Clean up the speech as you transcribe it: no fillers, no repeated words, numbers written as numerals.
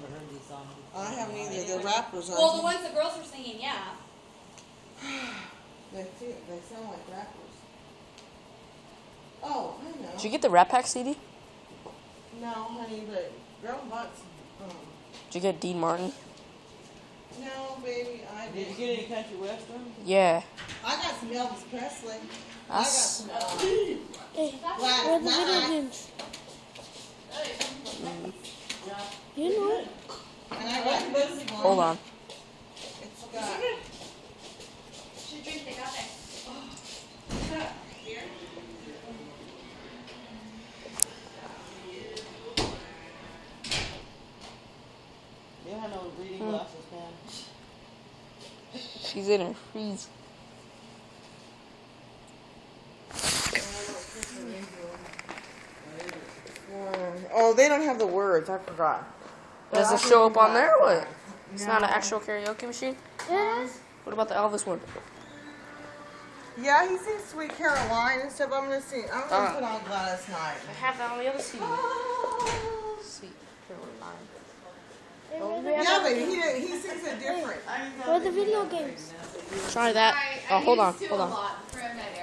never heard these songs. I haven't either. The rappers on. Well, the ones the girls were singing, yeah. They sound like rappers. Oh, I know. Did you get the Rat Pack CD? No, honey, but girl wants. Did you get Dean Martin? No, baby, I Did you didn't. get any country western? Yeah. I got some Elvis Presley. I got That's, some Hey, Black where are the video Knight. games? You know? And I got this one. hold on. It's got. Should drink, they got there. Beer? You don't have no reading glasses, man. She's in her freeze. Oh, they don't have the words. I forgot. Does it show up on there or what? It's not an actual karaoke machine? Yeah, it is. What about the Elvis one? Yeah, he sings Sweet Caroline and stuff. I'm gonna sing. I'm gonna put on Gladys Knight. I have that on the other CD. Sweet Caroline. Hey, where are the Yeah, baby, he sings it different. Where are the video games? Try that. Oh, hold on, hold on. A lot for a minute.